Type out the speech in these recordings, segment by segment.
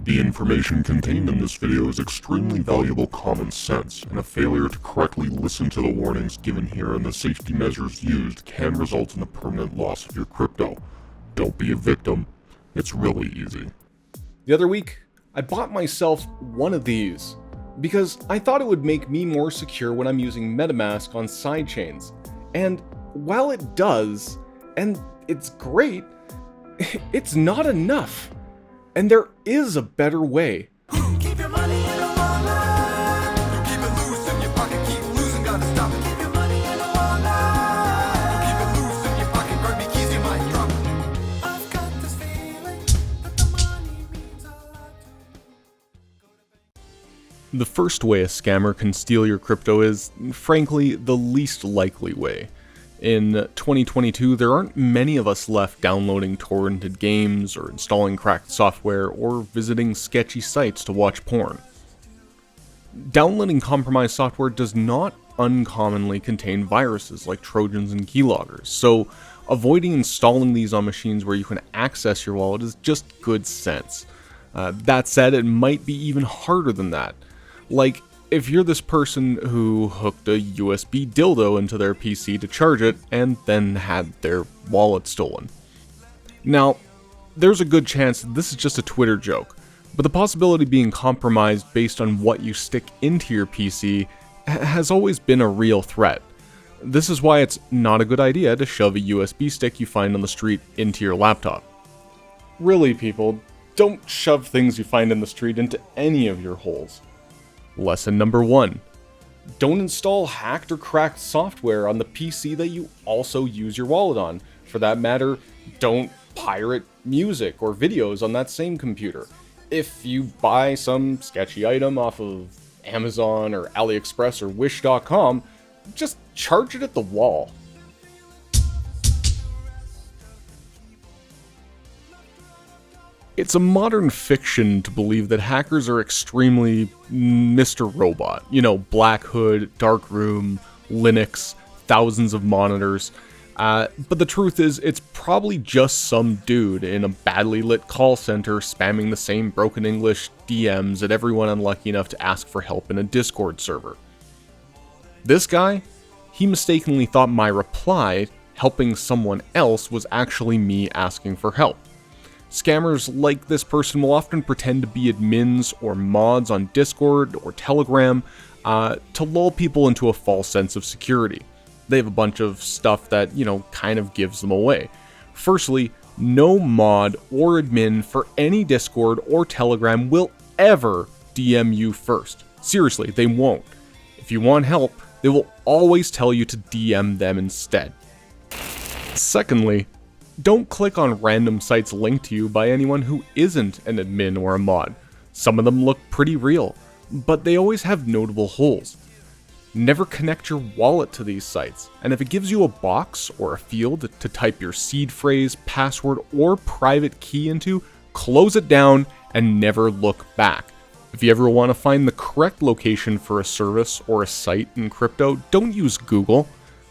The information contained in this video is extremely valuable common sense, and a failure to correctly listen to the warnings given here and the safety measures used can result in the permanent loss of your crypto. Don't be a victim. It's really easy. The other week, I bought myself one of these because I thought it would make me more secure when I'm using MetaMask on sidechains. And while it does, and it's great, it's not enough. And there is a better way. Keep your money in a wallet. Keep it loose in your pocket, keep losing, gotta stop it. Keep your money in a wallet. Keep it loose in your pocket, grab your keys, you might drop it. I've got this feeling that the money means a lot. The first way a scammer can steal your crypto is, frankly, the least likely way. In 2022, there aren't many of us left downloading torrented games or installing cracked software or visiting sketchy sites to watch porn. Downloading compromised software does not uncommonly contain viruses like Trojans and keyloggers, so avoiding installing these on machines where you can access your wallet is just good sense. That said, it might be even harder than that. Like, if you're this person who hooked a USB dildo into their PC to charge it and then had their wallet stolen. Now, there's a good chance this is just a Twitter joke, but the possibility of being compromised based on what you stick into your PC has always been a real threat. This is why it's not a good idea to shove a USB stick you find on the street into your laptop. Really, people, don't shove things you find in the street into any of your holes. Lesson number 1. Don't install hacked or cracked software on the PC that you also use your wallet on. For that matter, don't pirate music or videos on that same computer. If you buy some sketchy item off of Amazon or AliExpress or Wish.com, just charge it at the wall. It's a modern fiction to believe that hackers are extremely Mr. Robot. You know, Black Hood, Dark Room, Linux, thousands of monitors. But the truth is, it's probably just some dude in a badly lit call center spamming the same broken English DMs at everyone unlucky enough to ask for help in a Discord server. This guy, he mistakenly thought my reply, helping someone else, was actually me asking for help. Scammers like this person will often pretend to be admins or mods on Discord or Telegram to lull people into a false sense of security. They have a bunch of stuff that, kind of gives them away. Firstly, no mod or admin for any Discord or Telegram will ever DM you first. Seriously, they won't. If you want help, they will always tell you to DM them instead. Secondly, don't click on random sites linked to you by anyone who isn't an admin or a mod. Some of them look pretty real, but they always have notable holes. Never connect your wallet to these sites, and if it gives you a box or a field to type your seed phrase, password, or private key into, close it down and never look back. If you ever want to find the correct location for a service or a site in crypto, don't use Google.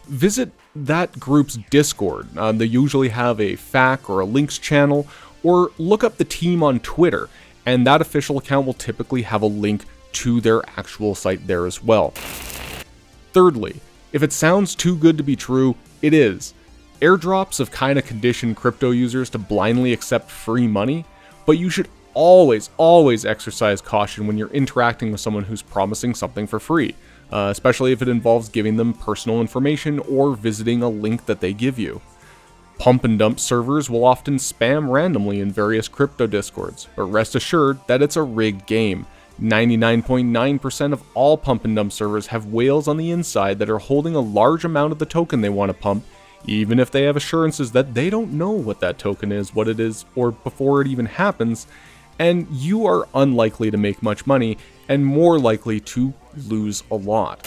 Visit that group's Discord. They usually have a FAQ or a links channel, or look up the team on Twitter, and that official account will typically have a link to their actual site there as well. Thirdly, if it sounds too good to be true, it is. Airdrops have kind of conditioned crypto users to blindly accept free money, but you should always exercise caution when you're interacting with someone who's promising something for free. Especially if it involves giving them personal information or visiting a link that they give you. Pump and dump servers will often spam randomly in various crypto discords, but rest assured that it's a rigged game. 99.9% of all pump and dump servers have whales on the inside that are holding a large amount of the token they want to pump, even if they have assurances that they don't know what that token is, what it is, or before it even happens, and you are unlikely to make much money and more likely to lose a lot.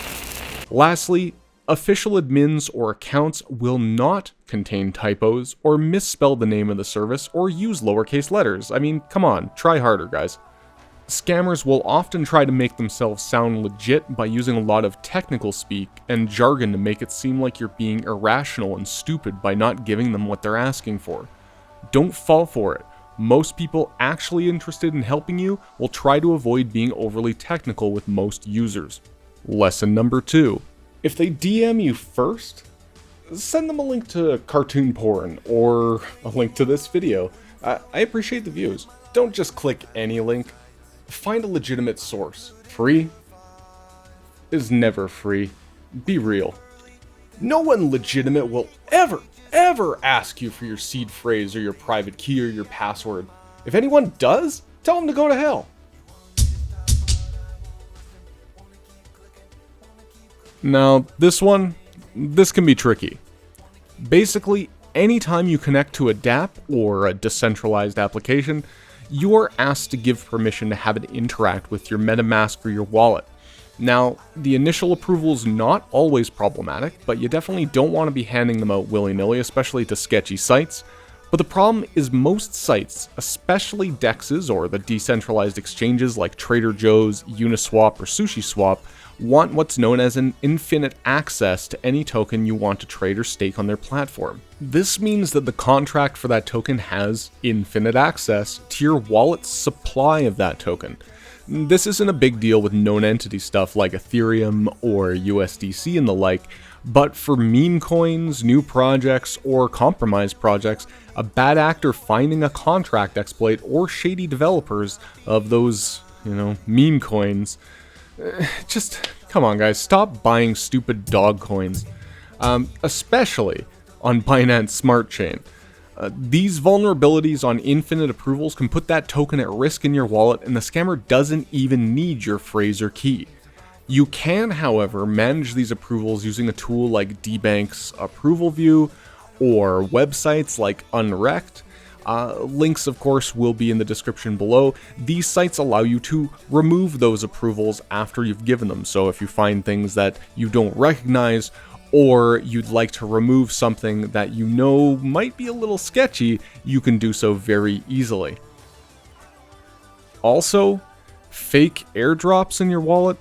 Lastly, official admins or accounts will not contain typos or misspell the name of the service or use lowercase letters. I mean, come on, try harder, guys. Scammers will often try to make themselves sound legit by using a lot of technical speak and jargon to make it seem like you're being irrational and stupid by not giving them what they're asking for. Don't fall for it. Most people actually interested in helping you will try to avoid being overly technical with most users. Lesson number 2. If they DM you first, send them a link to cartoon porn or a link to this video. I appreciate the views. Don't just click any link. Find a legitimate source. Free is never free. Be real. No one legitimate will ever ask you for your seed phrase or your private key or your password. If anyone does, tell them to go to hell. Now, this can be tricky. Basically, anytime you connect to a DApp or a decentralized application, you are asked to give permission to have it interact with your MetaMask or your wallet. Now, the initial approval is not always problematic, but you definitely don't want to be handing them out willy-nilly, especially to sketchy sites. But the problem is most sites, especially DEXs or the decentralized exchanges like Trader Joe's, Uniswap, or SushiSwap, want what's known as an infinite access to any token you want to trade or stake on their platform. This means that the contract for that token has infinite access to your wallet's supply of that token. This isn't a big deal with known entity stuff like Ethereum or USDC and the like, but for meme coins, new projects, or compromised projects, a bad actor finding a contract exploit or shady developers of those, meme coins, just, come on guys, stop buying stupid dog coins, especially on Binance Smart Chain. These vulnerabilities on infinite approvals can put that token at risk in your wallet, and the scammer doesn't even need your phrase or key. You can, however, manage these approvals using a tool like DBank's Approval View or websites like Unwrecked. Links, of course, will be in the description below. These sites allow you to remove those approvals after you've given them. So if you find things that you don't recognize, or you'd like to remove something that you know might be a little sketchy, you can do so very easily. Also, fake airdrops in your wallet,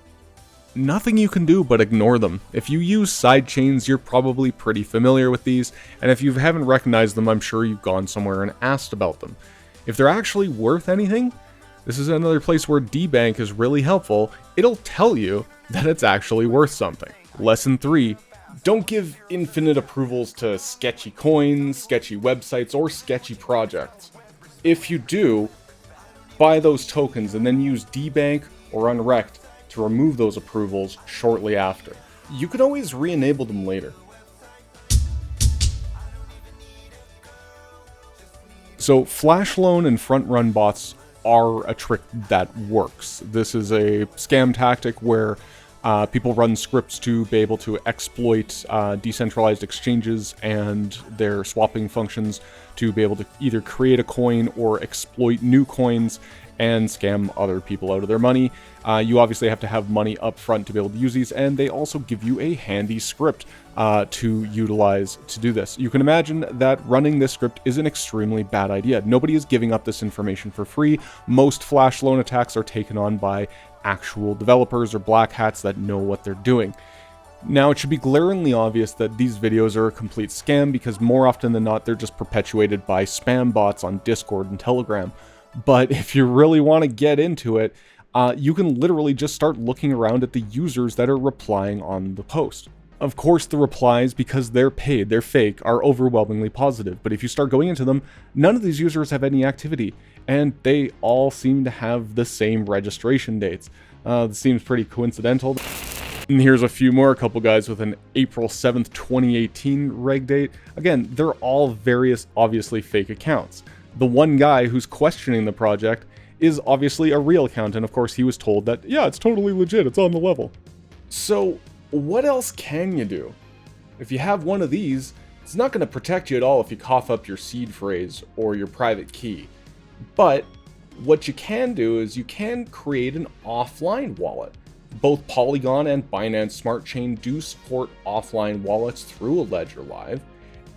nothing you can do but ignore them. If you use sidechains, you're probably pretty familiar with these, and if you haven't recognized them, I'm sure you've gone somewhere and asked about them. If they're actually worth anything, this is another place where DBank is really helpful. It'll tell you that it's actually worth something. Lesson 3. Don't give infinite approvals to sketchy coins, sketchy websites, or sketchy projects. If you do, buy those tokens and then use DBank or Unwrecked to remove those approvals shortly after. You can always re-enable them later. So flash loan and front run bots are a trick that works. This is a scam tactic where people run scripts to be able to exploit decentralized exchanges and their swapping functions to be able to either create a coin or exploit new coins and scam other people out of their money. You obviously have to have money up front to be able to use these, and they also give you a handy script to utilize to do this. You can imagine that running this script is an extremely bad idea. Nobody is giving up this information for free. Most flash loan attacks are taken on by actual developers or black hats that know what they're doing. Now, it should be glaringly obvious that these videos are a complete scam because more often than not, they're just perpetuated by spam bots on Discord and Telegram. But if you really want to get into it, you can literally just start looking around at the users that are replying on the post. Of course, the replies, because they're paid, they're fake, are overwhelmingly positive. But if you start going into them, none of these users have any activity, and they all seem to have the same registration dates. This seems pretty coincidental. And here's a few more, a couple guys with an April 7th, 2018 reg date. Again, they're all various, obviously fake accounts. The one guy who's questioning the project is obviously a real account, and of course he was told that, yeah, it's totally legit, it's on the level. So, what else can you do? If you have one of these, it's not going to protect you at all if you cough up your seed phrase or your private key. But what you can do is you can create an offline wallet. Both Polygon and Binance Smart Chain do support offline wallets through a Ledger Live,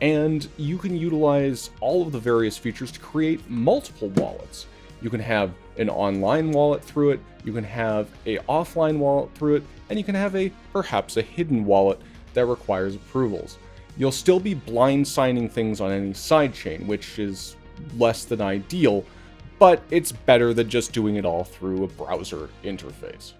and you can utilize all of the various features to create multiple wallets. You can have an online wallet through it, you can have a offline wallet through it, and you can have perhaps a hidden wallet that requires approvals. You'll still be blind signing things on any sidechain, which is less than ideal, but it's better than just doing it all through a browser interface.